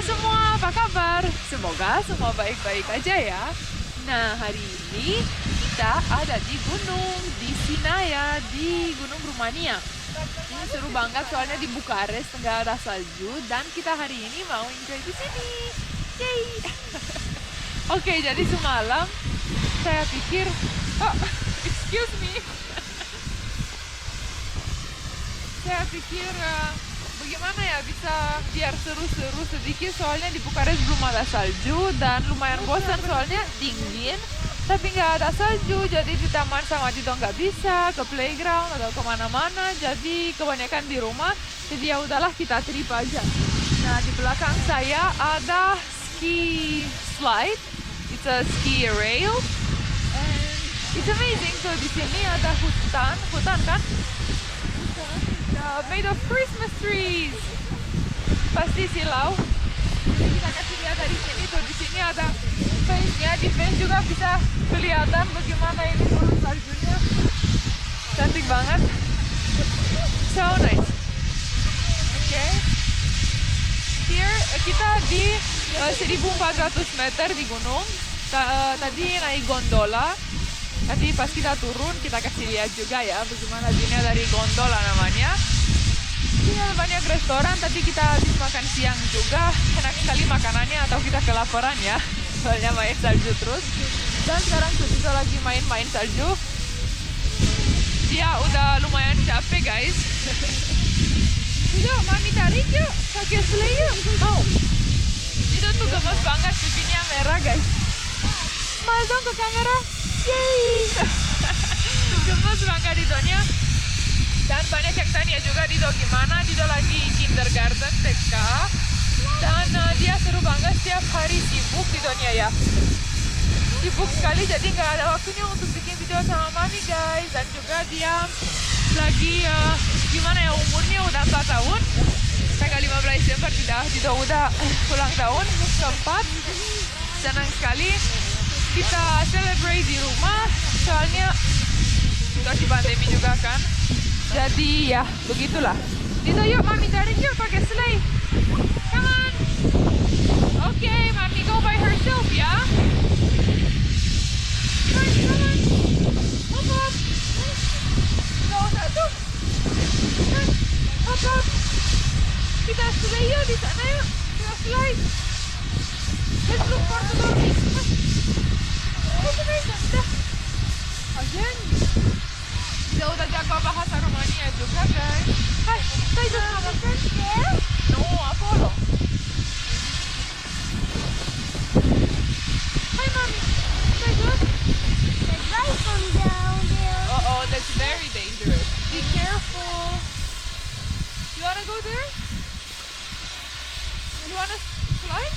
semua, apa kabar? Semoga semua baik-baik aja ya. Nah, hari ini kita ada di gunung, di Sinaia, di Gunung Rumania. Ini seru banget soalnya di Bukares nggak ada salju dan kita hari ini mau enjoy di sini. Yay! Oke, jadi semalam saya pikir, oh, excuse me. Saya pikir bagaimana ya bisa biar seru-seru sedikit soalnya di Bukares belum ada salju dan lumayan bosan soalnya dingin tapi nggak ada salju, jadi di taman sama Dito nggak bisa ke playground atau kemana-mana, jadi kebanyakan di rumah. Jadi ya udahlah kita trip aja. Nah, di belakang saya ada ski slide, it's a ski rail and it's amazing. So di sini ada hutan kan? Made of Christmas trees. Pasti silau. Jadi kita kasih lihat dari sini tuh, di sini ada fence-nya. Di fence juga bisa kelihatan bagaimana ini turun saljunya. Cantik banget. So nice. Okay. Here kita di 1400 meter di gunung. Tadi naik gondola. Nanti pas kita turun kita kasih lihat juga ya bagaimana view-nya dari gondola namanya. Ini banyak restoran, tadi kita habis makan siang juga. Enak sekali makanannya atau kita kelaparan ya. Soalnya main salju terus. Dan sekarang kita lagi main-main salju. Dia udah lumayan capek guys. Yuk, mami tarik yuk. Pakai sleigh yuk. Mau. Itu tuh gemes banget, pipinya merah guys. Smile dong ke kamera. Yeay. Gemes banget Didonya. Dan banyak yang tanya juga Dido gimana. Dido lagi kindergarten TK. Dan dia seru banget, setiap hari sibuk Didonya ya. Sibuk sekali jadi nggak ada waktunya untuk bikin video sama mami guys. Dan juga dia lagi gimana ya, umurnya udah 4 tahun. Tanggal 15 Desember Dido udah ulang tahun keempat. Senang sekali. Kita celebrate di rumah, soalnya situasi pandemi juga kan. Jadi ya, begitulah. Dito yuk, mami tarik yuk pakai sleigh. Come on. Oke, mami go by herself ya. Come on. Hop up. Gak usah tuh. Hop up. Kita sleigh yuk di sana yuk. Kita slide. Let's look for the door. Again. Kita udah jago bahasa Rumania juga guys. Hai, saya juga makan ya? No, apa lo? Hai mami, saya good. The guy from down there. Oh, that's very dangerous. Be careful. You wanna go there? You wanna slide?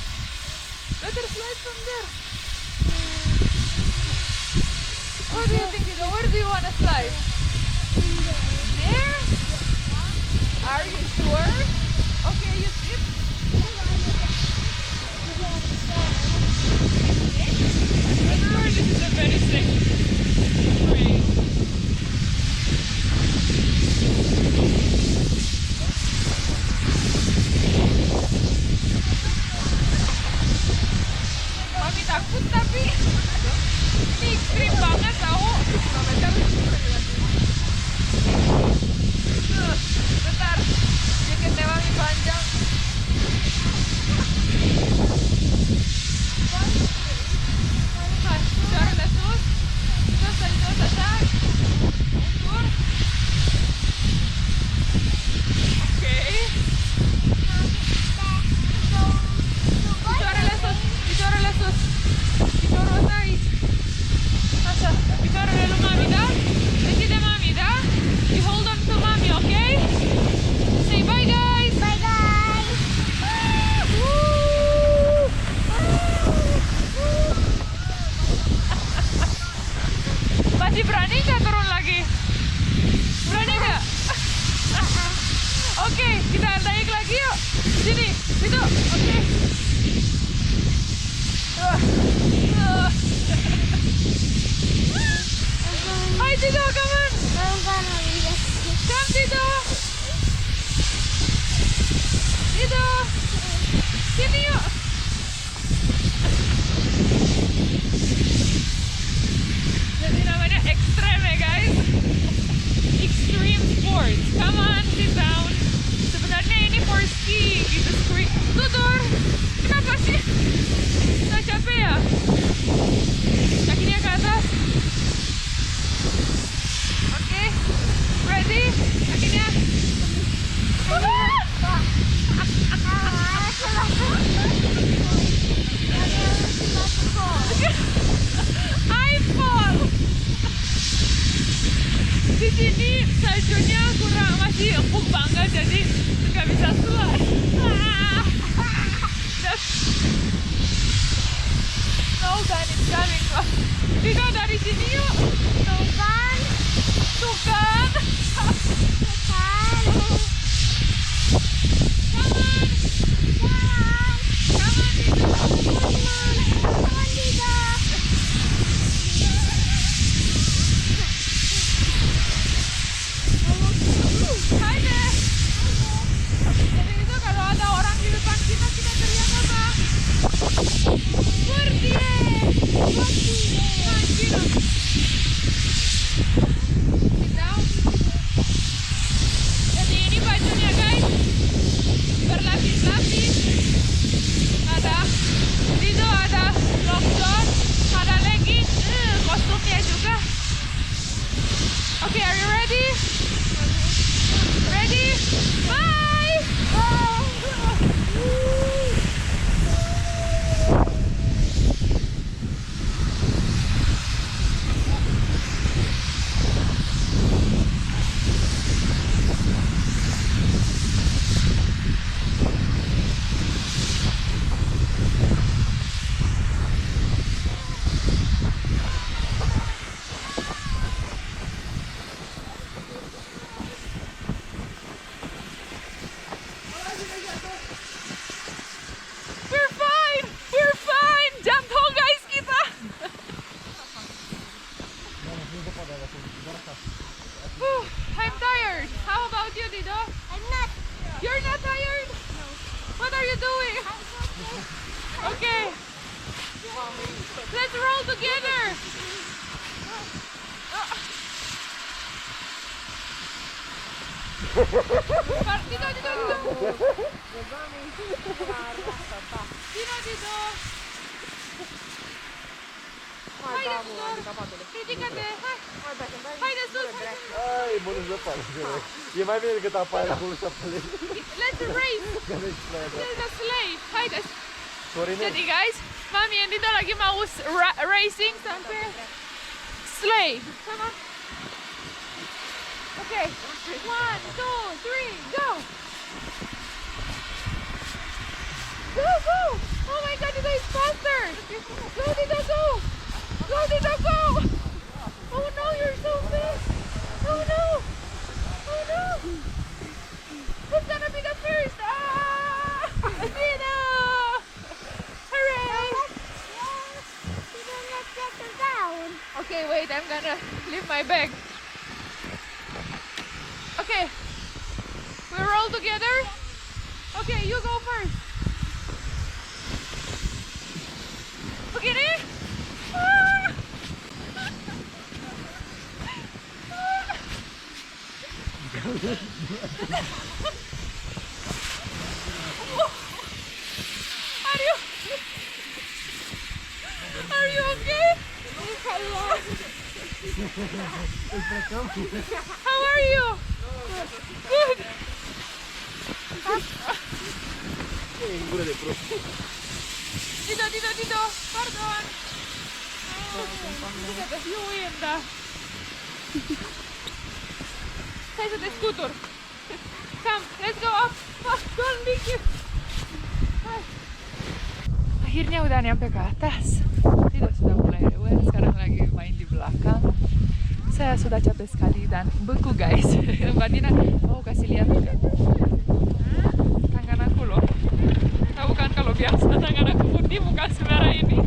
Better slide from there. What do you think, Dido? Where do you want to slide? There? Are you sure? Okay, you sit. I'm sure this is a very safe way. Mami takut tapi ini ekstrim banget tau. Bentar, jaketnya mami panjang. Bicara lesus. Terus saja. Mundur. Oke. Bicara lesus. Bicara otai. Masa, bicara dulu mami dah. Kita mami dah. You hold on to mommy, okay? Say bye, guys. Bye, guys. Masih berani nggak turun lagi? Berani nggak? Oke, kita naik lagi yuk. Sini, situ. Oke. Hai Dido, come on. Come Dido. Dido. Sini yuk. Tutur. Kenapa sih? Nggak capek ya? Kakinya ke atas. Oke. Ready? Kakinya. I fall. Di sini saljunya kurang, masih empuk banget, jadi nggak bisa keluar. No gun is coming. Dino dari sini yuk. Tuh kan. Tuh kan. Okay, are you ready? Ready? Bye! I'm tired. How about you, Dido? I'm not. You're not tired? No. What are you doing? Okay. Let's roll together. Dido. Hai destul. Ridică-te. Hai destul. Ai, bună ziua. E mai bine decât apa aia acolo și apele. Let's race. There's a sleigh. Haideți. Jadi guys, Mami and Dido lagi mau racing sampai sleigh. Come on. Okay. 1, 2, 3, go. Go, go. Oh my God, Dido is faster. Go, Dido, go. Go, Dido, go. Oh no, you're so fast. Oh no. Oh no. Who's gonna be the first? Ah! Dido. Hooray. Let's get her down. Okay, wait, I'm gonna leave my bag. Okay. We roll together? Okay, you go first. Begini? Ah! Are you okay? How are you? Good. Dido, pardon. You win da. Hai să te scutur. Come, let's go up. Don't be cute. Hai. Akhirnya udah nyampe ke atas. Dido sudah mulai rewel, sekarang lagi main di belakang. Saya sudah capek sekali dan beku guys. Mbak Dina mau kasih lihat juga. Tangan aku loh. Tahu kan kalau biasa tangan aku putih bukan semerah ini.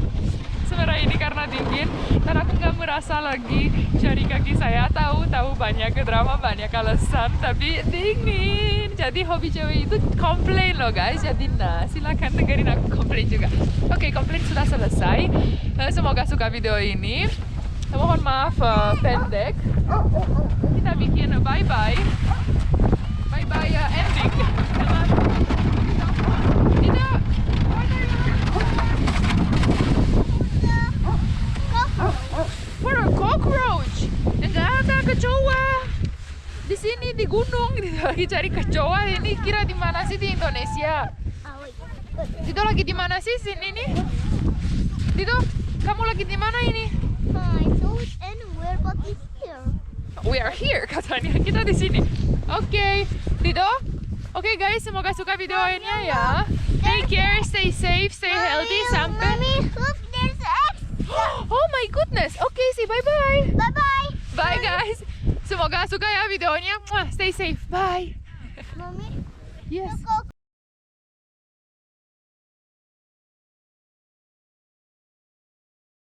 Semerah ini karena dingin dan aku nggak merasa lagi jari kaki saya. Tahu banyak drama, banyak alasan, tapi dingin. Jadi hobi cewek itu komplain loh guys. Jadi nah silakan dengerin aku komplain juga. Oke, komplain sudah selesai. Semoga suka video ini. Mohon maaf pendek. Kita bikin bye-bye ending. lagi cari kecoa. Ini kira di mana sih di Indonesia? Dito lagi di mana sih sini nih? Dito, kamu lagi di mana ini? I don't anywhere but it's here. We are here katanya. Kita di sini. Oke, Dito. Oke guys, semoga suka videonya ya. Take care, stay safe, stay healthy sampai. Mommy, look, there's X. Oh my goodness. Oke, sih bye bye. Bye bye. Bye guys. Semoga suka ya videonya. Stay safe. Bye. Mommy, Yes. look.